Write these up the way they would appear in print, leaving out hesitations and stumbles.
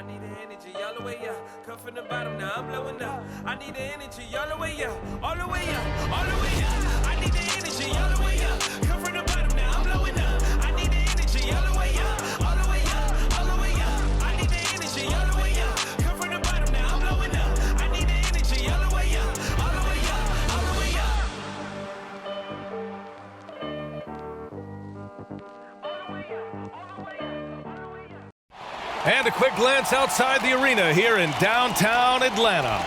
I need the energy all the way up. Come from the bottom, now I'm blowing up. I need the energy all the way up. All the way up, all the way up. I need the energy all the way up. Come from the bottom, now I'm blowing up. I need the energy all the way up. All the way up, all the way up. I need the energy all the way up. Come from the bottom, now I'm blowing up. I need the energy all the way up. All the way up, all the way up. And a quick glance outside the arena here in downtown Atlanta.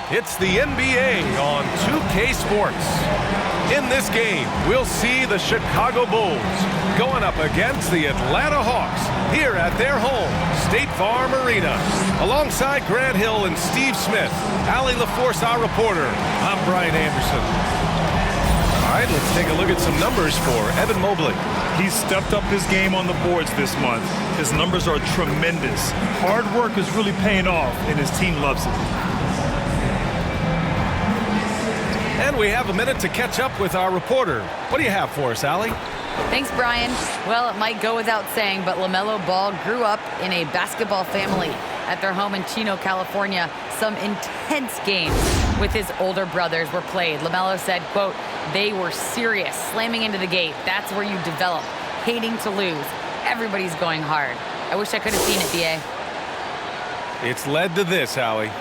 It's the NBA on 2K Sports. In this game, we'll see the Chicago Bulls going up against the Atlanta Hawks here at their home, State Farm Arena. Alongside Grant Hill and Steve Smith, Allie LaForce, our reporter, I'm Brian Anderson. All right, let's take a look at some numbers for Evan Mobely. He's stepped up his game on the boards this month. His numbers are tremendous. Hard work is really paying off, and his team loves it. And we have a minute to catch up with our reporter. What do you have for us, Allie? Thanks, Brian. Well, it might go without saying, but LaMelo Ball grew up in a basketball family at their home in Chino, California. Some intense games with his older brothers were played. LaMelo said, quote, "They were serious, slamming into the gate. That's where you develop, hating to lose. Everybody's going hard." I wish I could have seen it, B.A. It's led to this, Allie.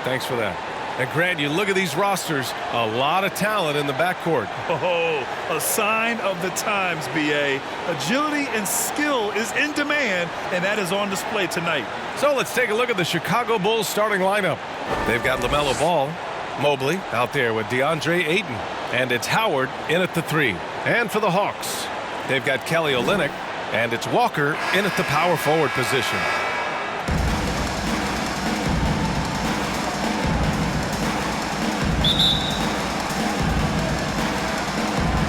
Thanks for that. And Grant, you look at these rosters, a lot of talent in the backcourt. Oh, a sign of the times, B.A. Agility and skill is in demand, and that is on display tonight. So let's take a look at the Chicago Bulls starting lineup. They've got LaMelo Ball, Mobely out there with DeAndre Ayton, and it's Howard in at the 3. And for the Hawks, they've got Kelly Olynyk, and it's Walker in at the power forward position.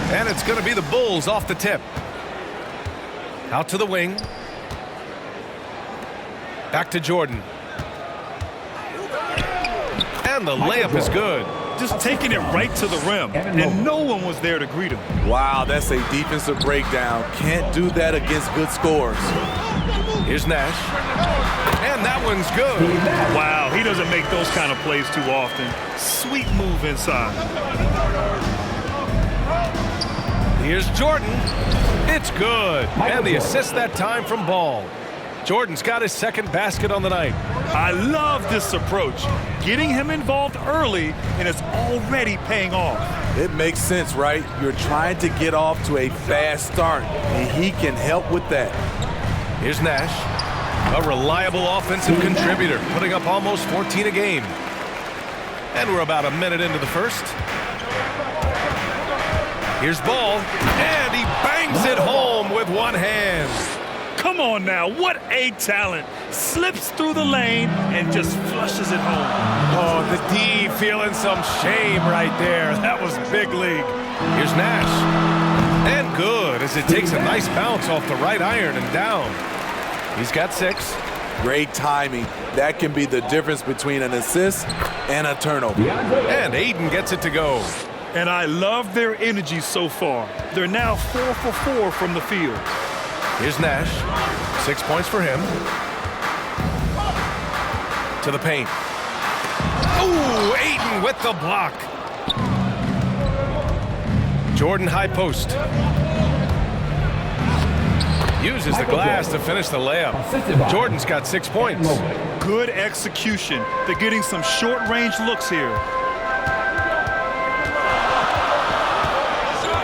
And it's going to be the Bulls off the tip. Out to the wing. Back to Jordan. And the layup is good. Just taking it right to the rim, and no one was there to greet him. Wow, that's a defensive breakdown. Can't do that against good scores. Here's Nash. And that one's good. Wow, he doesn't make those kind of plays too often. Sweet move inside. Here's Jordan. It's good. And the assist that time from Ball. Jordan's got his second basket on the night. I love this approach. Getting him involved early, and it's already paying off. It makes sense, right? You're trying to get off to a fast start, and he can help with that. Here's Nash, a reliable offensive contributor, putting up almost 14 a game. And we're about a minute into the first. Here's Ball, and he bangs it home with one hand. Come on now, what a talent. Slips through the lane and just flushes it home. Oh, the D feeling some shame right there. That was big league. Here's Nash. And good, as it takes a nice bounce off the right iron and down. He's got 6. Great timing. That can be the difference between an assist and a turnover. And Ayton gets it to go. And I love their energy so far. They're now 4 for 4 from the field. Here's Nash. 6 points for him. To the paint. Ooh, Ayton with the block. Jordan high post. Uses the glass to finish the layup. Jordan's got 6 points. Good execution. They're getting some short-range looks here.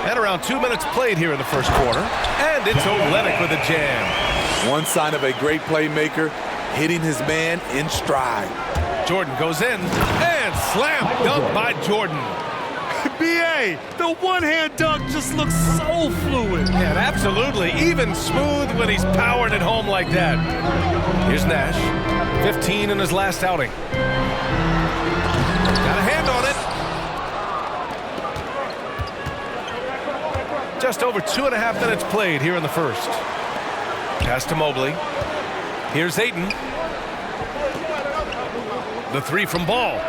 And around 2 minutes played here in the first quarter. And it's Olynyk with a jam. One sign of a great playmaker, hitting his man in stride. Jordan goes in, and slam dunk by Jordan. B.A., the one-hand dunk just looks so fluid. Yeah, absolutely. Even smooth when he's powering it home like that. Here's Nash. 15 in his last outing. Got a hand on it. Just over 2.5 minutes played here in the first. Pass to Mobely. Here's Ayton. The 3 from Ball.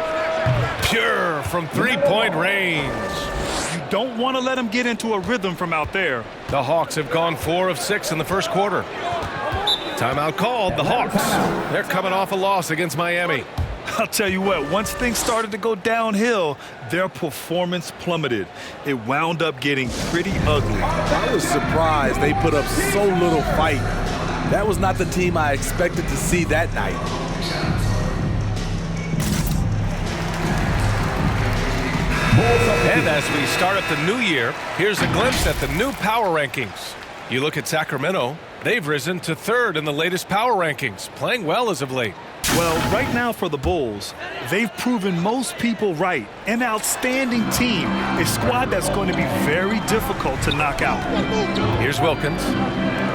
Pure from 3-point range. You don't want to let him get into a rhythm from out there. The Hawks have gone 4 of 6 in the first quarter. Timeout called. The Hawks, they're coming off a loss against Miami. I'll tell you what, once things started to go downhill, their performance plummeted. It wound up getting pretty ugly. I was surprised they put up so little fight. That was not the team I expected to see that night. And as we start up the new year, here's a glimpse at the new power rankings. You look at Sacramento, they've risen to 3rd in the latest power rankings, playing well as of late. Well, right now for the Bulls, they've proven most people right. An outstanding team, a squad that's going to be very difficult to knock out. Here's Wilkins.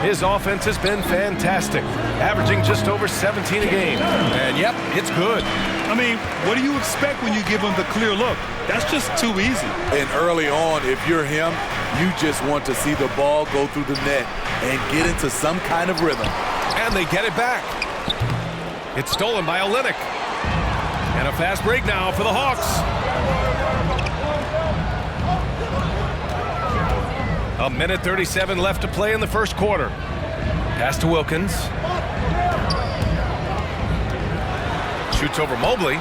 His offense has been fantastic, averaging just over 17 a game. And yep, it's good. I mean, what do you expect when you give him the clear look? That's just too easy. And early on, if you're him, you just want to see the ball go through the net and get into some kind of rhythm. And they get it back. It's stolen by Olynyk. And a fast break now for the Hawks. A minute 37 left to play in the first quarter. Pass to Wilkins. Shoots over Mobely.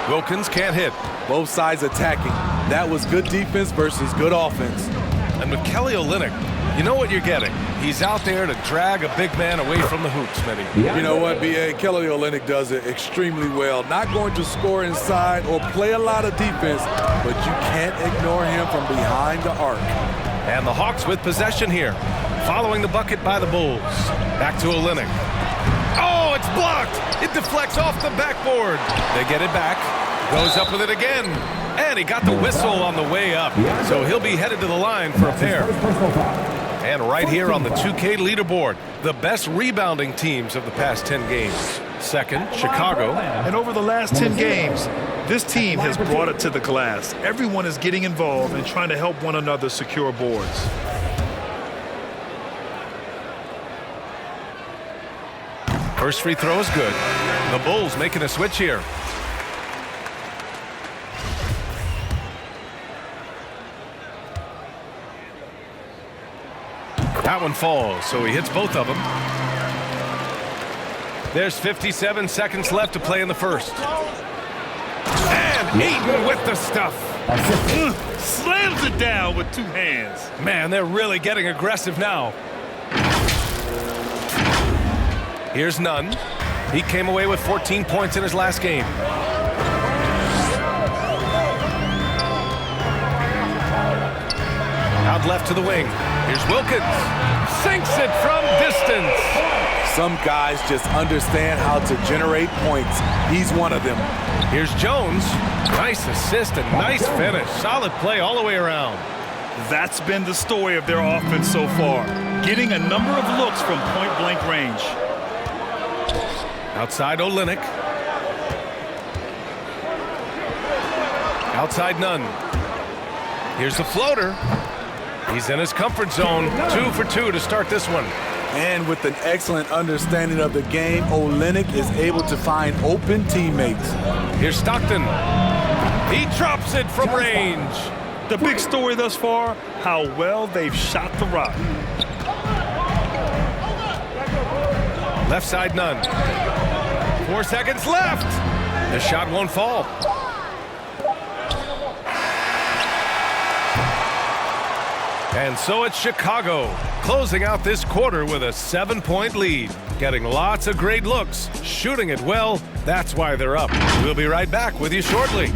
Wilkins can't hit. Both sides attacking. That was good defense versus good offense. And with Kelly Olynyk, you know what you're getting. He's out there to drag a big man away from the hoops, Smitty. You know what, B.A.? Kelly Olynyk does it extremely well. Not going to score inside or play a lot of defense, but you can't ignore him from behind the arc. And the Hawks with possession here, following the bucket by the Bulls. Back to Olynyk. Oh, it's blocked. It deflects off the backboard. They get it back. Goes up with it again. And he got the whistle on the way up. So he'll be headed to the line for a pair. And right here on the 2K leaderboard, the best rebounding teams of the past 10 games. Second, Chicago. And over the last 10 games, this team has brought it to the glass. Everyone is getting involved and trying to help one another secure boards. First free throw is good. The Bulls making a switch here. That one falls, so he hits both of them. There's 57 seconds left to play in the first. And Ayton with the stuff. Slams it down with 2 hands. Man, they're really getting aggressive now. Here's Nunn. He came away with 14 points in his last game. Out left to the wing. Here's Wilkins. Sinks it from distance. Some guys just understand how to generate points. He's one of them. Here's Jones. Nice assist and nice finish. Solid play all the way around. That's been the story of their offense so far. Getting a number of looks from point-blank range. Outside Olynyk. Outside Nunn. Here's the floater. He's in his comfort zone. 2 for 2 to start this one. And with an excellent understanding of the game, Olynyk is able to find open teammates. Here's Stockton. He drops it from range. The big story thus far, how well they've shot the rock. Left side Nunn. 4 seconds left. The shot won't fall. And so it's Chicago, closing out this quarter with a 7-point lead. Getting lots of great looks, shooting it well. That's why they're up. We'll be right back with you shortly.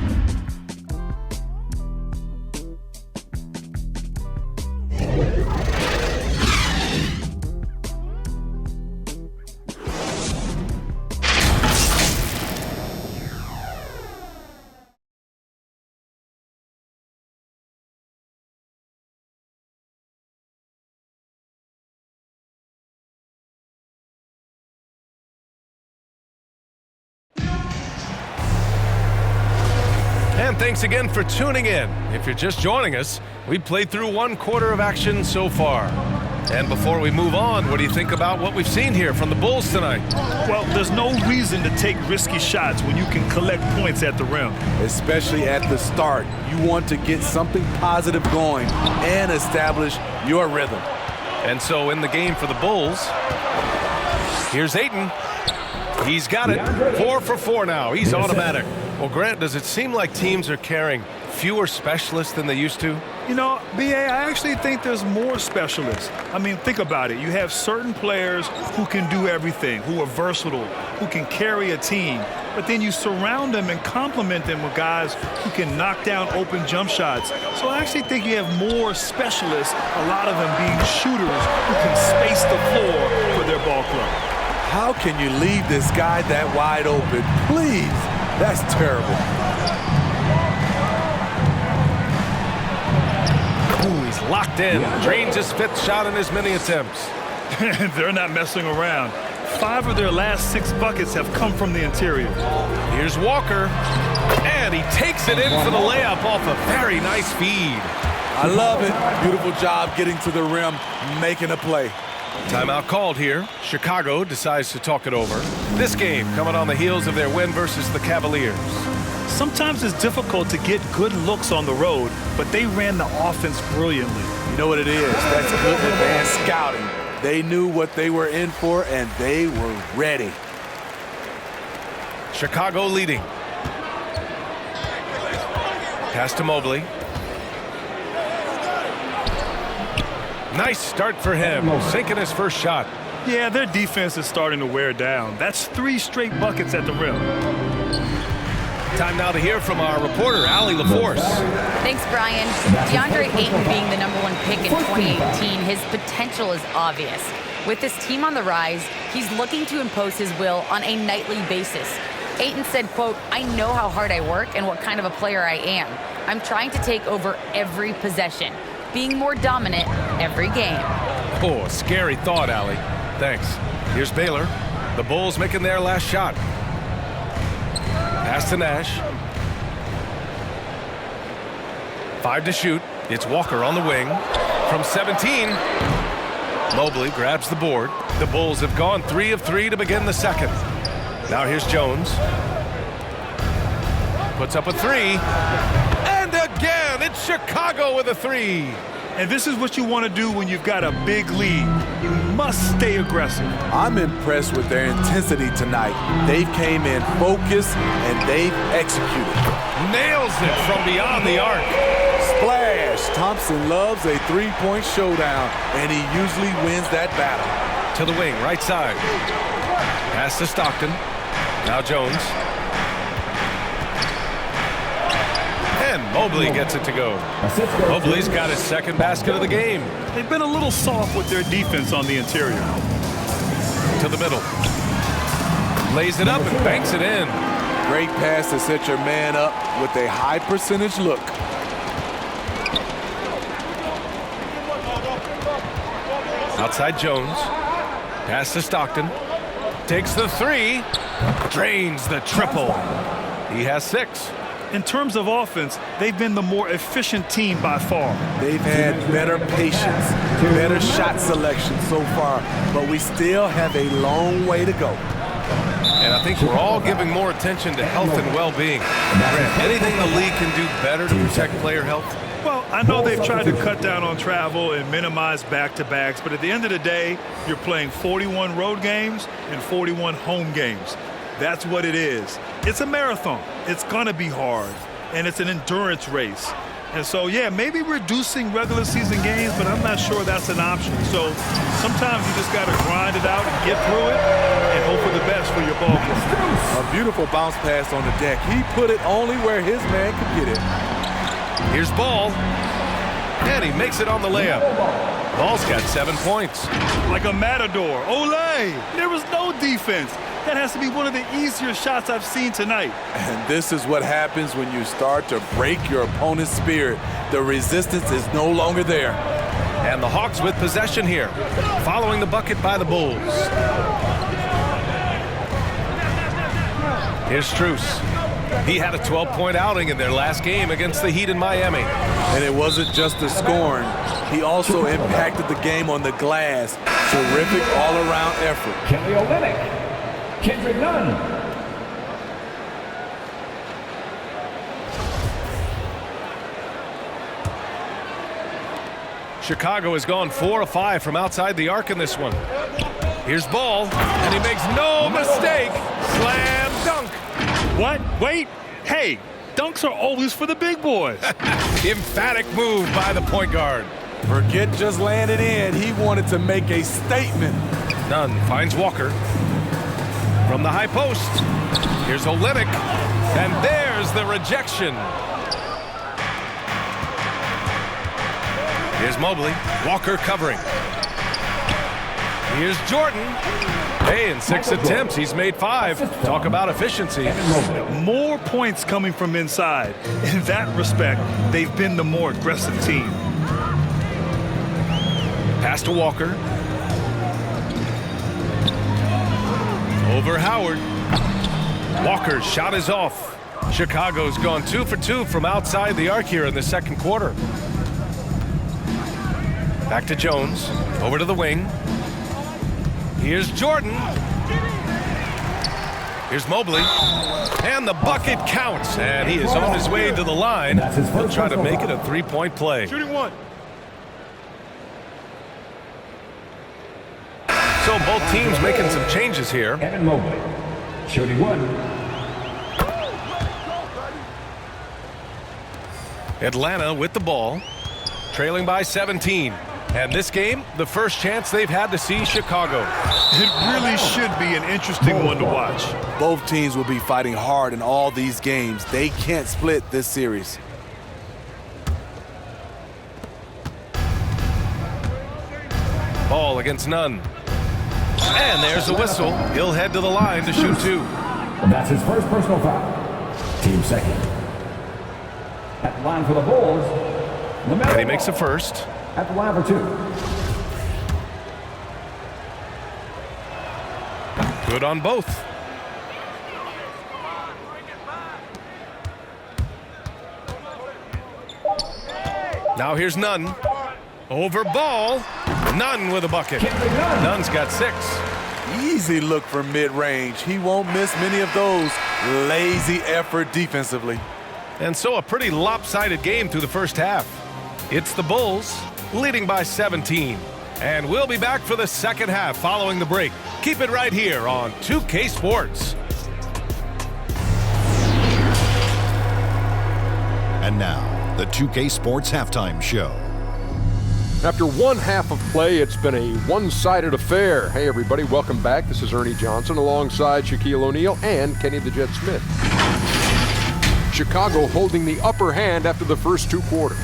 And thanks again for tuning in. If you're just joining us, we played through 1 quarter of action so far. And before we move on, what do you think about what we've seen here from the Bulls tonight? Well, there's no reason to take risky shots when you can collect points at the rim. Especially at the start. You want to get something positive going and establish your rhythm. And so in the game for the Bulls, here's Ayton. He's got it. 4 for 4 now. He's automatic. Well, Grant, does it seem like teams are carrying fewer specialists than they used to? You know, B.A., I actually think there's more specialists. I mean, think about it. You have certain players who can do everything, who are versatile, who can carry a team, but then you surround them and complement them with guys who can knock down open jump shots. So I actually think you have more specialists, a lot of them being shooters who can space the floor for their ball club. How can you leave this guy that wide open? Please, that's terrible. Ooh, he's locked in. Drains his 5th shot in as many attempts. They're not messing around. 5 of their last 6 buckets have come from the interior. Here's Walker, and he takes it in for the layup off a very nice feed. I love it. Beautiful job getting to the rim, making a play. Timeout called here. Chicago decides to talk it over. This game coming on the heels of their win versus the Cavaliers. Sometimes it's difficult to get good looks on the road, but they ran the offense brilliantly. You know what it is? That's good advanced scouting. They knew what they were in for, and they were ready. Chicago leading. Pass to Mobely. Nice start for him, sinking his first shot. Yeah, their defense is starting to wear down. That's 3 straight buckets at the rim. Time now to hear from our reporter, Allie LaForce. Thanks, Brian. DeAndre Ayton being the #1 pick in 2018, his potential is obvious. With this team on the rise, he's looking to impose his will on a nightly basis. Ayton said, quote, "I know how hard I work and what kind of a player I am. I'm trying to take over every possession, being more dominant every game." Oh, a scary thought, Allie. Thanks. Here's Baylor. The Bulls making their last shot. Pass to Nash. 5 to shoot. It's Walker on the wing. From 17, Mobley grabs the board. The Bulls have gone 3 of 3 to begin the second. Now here's Jones. Puts up a 3. And again, it's Chicago with a 3. And this is what you want to do when you've got a big lead. You must stay aggressive. I'm impressed with their intensity tonight. They came in focused, and they've executed. Nails it from beyond the arc. Splash! Thompson loves a 3-point showdown, and he usually wins that battle. To the wing, right side. Pass to Stockton. Now Jones. And Mobley gets it to go. Mobley's got his 2nd basket of the game. They've been a little soft with their defense on the interior. To the middle. Lays it up and banks it in. Great pass to set your man up with a high percentage look. Outside Jones. Pass to Stockton. Takes the 3. Drains the triple. He has 6. In terms of offense, they've been the more efficient team by far. They've had better patience, better shot selection so far, but we still have a long way to go. And I think we're all giving more attention to health and well-being. Anything the league can do better to protect player health? Well, I know they've tried to cut down on travel and minimize back-to-backs, but at the end of the day, you're playing 41 road games and 41 home games. That's what it is. It's a marathon. It's going to be hard, and it's an endurance race. And so, yeah, maybe reducing regular season games, but I'm not sure that's an option. So sometimes you just got to grind it out and get through it and hope for the best for your ball club. A beautiful bounce pass on the deck. He put it only where his man could get it. Here's Ball, and he makes it on the layup. Ball's got 7 points. Like a matador. Olé! There was no defense. That has to be one of the easier shots I've seen tonight. And this is what happens when you start to break your opponent's spirit. The resistance is no longer there. And the Hawks with possession here, following the bucket by the Bulls. Here's Strus. He had a 12-point outing in their last game against the Heat in Miami. And it wasn't just the scoring. He also impacted the game on the glass. Terrific all-around effort. Kelly Olynyk, Kendrick Nunn. Chicago has gone 4 of 5 from outside the arc in this one. Here's Ball, and he makes no mistake. Slam dunk. What? Wait. Hey, dunks are always for the big boys. Emphatic move by the point guard. Forget just laying it in. He wanted to make a statement. Nunn finds Walker. From the high post. Here's Olynyk. And there's the rejection. Here's Mobely. Walker covering. Here's Jordan. Hey, in 6 attempts, he's made 5. Talk about efficiency. More points coming from inside. In that respect, they've been the more aggressive team. Pass to Walker. Over Howard. Walker's shot is off. Chicago's gone 2 for 2 from outside the arc here in the second quarter. Back to Jones. Over to the wing. Here's Jordan. Here's Mobely. And the bucket counts. And he is on his way to the line. He'll try to make it a 3-point play. Shooting one. So both teams making some changes here. Evan Mobley, shooting one. Atlanta with the ball, trailing by 17. And this game, the first chance they've had to see Chicago. It really should be an interesting one to watch. Both teams will be fighting hard in all these games. They can't split this series. Ball against Nunn. And there's a whistle. He'll head to the line to shoot 2. That's his first personal foul. Team second. At the line for the Bulls, And he makes a first. at the line for 2. Good on both. Now here's Nunn. Over Ball. Nunn with a bucket. Nunn's got 6. Easy look from mid-range. He won't miss many of those. Lazy effort defensively. And so a pretty lopsided game through the first half. It's the Bulls leading by 17. And we'll be back for the second half following the break. Keep it right here on 2K Sports. And now, the 2K Sports Halftime Show. After one half of play, it's been a one-sided affair. Hey, everybody, welcome back. This is Ernie Johnson alongside Shaquille O'Neal and Kenny the Jet Smith. Chicago holding the upper hand after the first 2 quarters.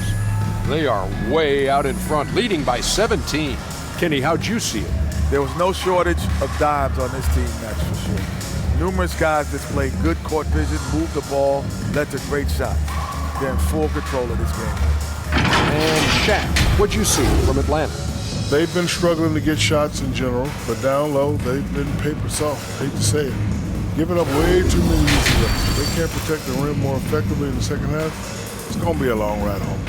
They are way out in front, leading by 17. Kenny, how'd you see it? There was no shortage of dimes on this team, that's for sure. Numerous guys displayed good court vision, moved the ball, led to great shots. They're in full control of this game. And Shaq, what'd you see from Atlanta? They've been struggling to get shots in general, but down low, they've been paper soft. Hate to say it. Giving up way too many easy looks. They can't protect the rim more effectively in the second half. It's going to be a long ride home.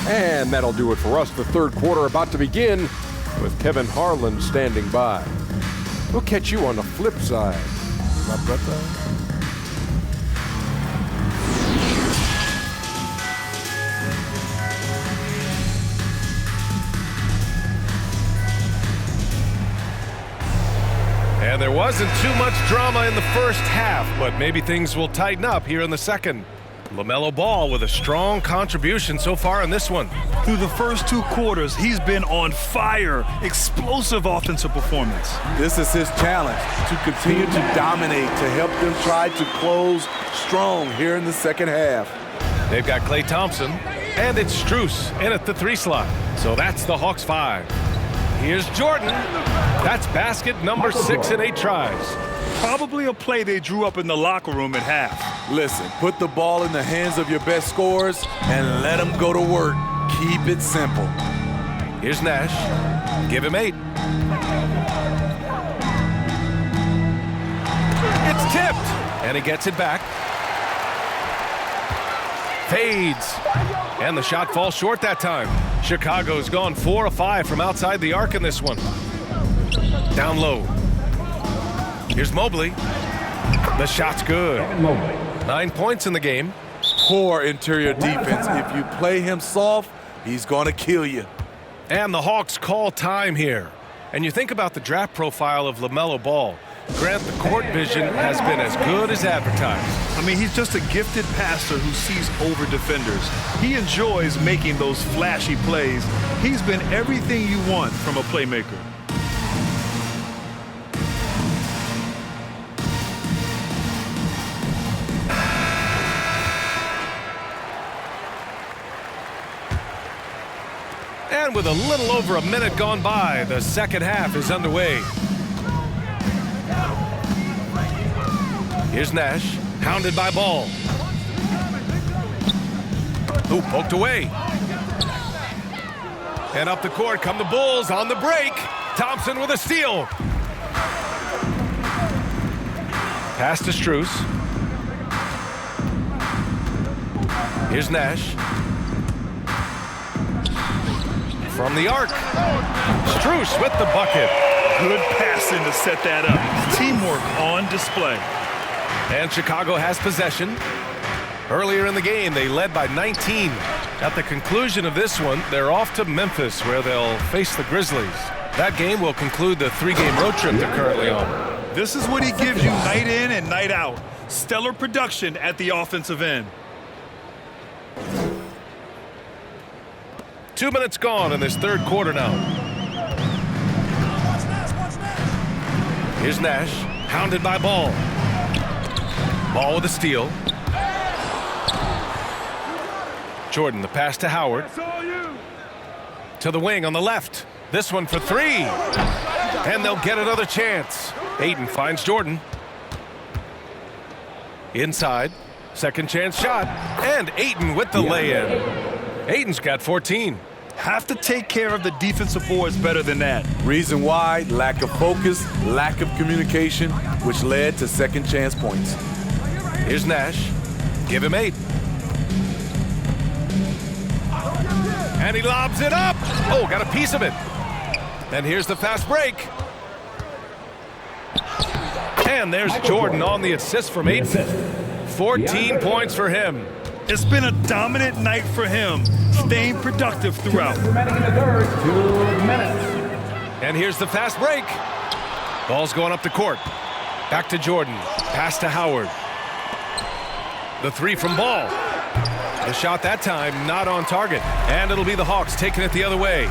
And that'll do it for us. The third quarter about to begin with Kevin Harlan standing by. We'll catch you on the flip side. My brother. And there wasn't too much drama in the first half, but maybe things will tighten up here in the second. LaMelo Ball with a strong contribution so far in this one. Through the first 2 quarters, he's been on fire. Explosive offensive performance. This is his challenge, to continue to dominate, to help them try to close strong here in the second half. They've got Klay Thompson, and it's Strus in at the 3 slot. So that's the Hawks 5. Here's Jordan. That's basket number 6 in 8 tries. Probably a play they drew up in the locker room at half. Listen, put the ball in the hands of your best scorers and let them go to work. Keep it simple. Here's Nash. Give him 8. It's Tipped, and he gets it back. Fades, and the shot falls short that time. Chicago's gone 4 of 5 from outside the arc in this one. Down low. Here's Mobely. The shot's good. 9 points in the game. Poor interior defense. If you play him soft, he's going to kill you. And the Hawks call time here. And you think about the draft profile of LaMelo Ball. Grant, the court vision has been as good as advertised. I mean, he's just a gifted passer who sees over defenders. He enjoys making those flashy plays. He's been everything you want from a playmaker. And with a little over a minute gone by, the second half is underway. Here's Nash, hounded by Ball. Who poked away. And up the court come the Bulls on the break. Thompson with a steal. Pass to Strus. Here's Nash. From the arc. Strus with the bucket. Good passing to set that up. Teamwork on display. And Chicago has possession. Earlier in the game, they led by 19. At the conclusion of this one, they're off to Memphis, where they'll face the Grizzlies. That game will conclude the 3-game road trip they're currently on. This is what he gives you night in and night out. Stellar production at the offensive end. 2 minutes gone in this third quarter now. Here's Nash, hounded by Ball. Ball with a steal. Jordan, the pass to Howard. To the wing on the left. This one for 3. And they'll get another chance. Ayton finds Jordan. Inside. Second chance shot. And Ayton with the lay-in. Ayton's got 14. Have to take care of the defensive boards better than that. Reason why? Lack of focus, lack of communication, which led to second chance points. Here's Nash. Give him 8. And he lobs it up. Oh, got a piece of it. And here's the fast break. And there's Jordan on the assist from Ayton. 14 points for him. It's been a dominant night for him, staying productive throughout. And here's the fast break. Ball's going up the court. Back to Jordan. Pass to Howard. The 3 from Ball. The shot that time not on target. And it'll be the Hawks taking it the other way.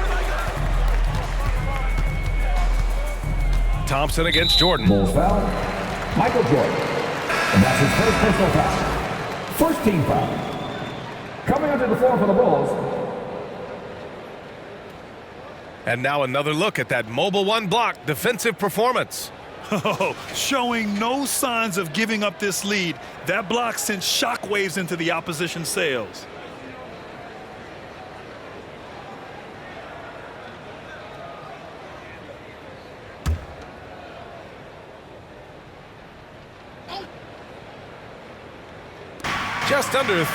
Thompson against Jordan. Bulls foul. Michael Jordan. And that's his first personal foul. First team foul. Coming onto the floor for the Bulls. And now another look at that mobile 1 block defensive performance. Oh, showing no signs of giving up this lead. That block sent shockwaves into the opposition sails. Just under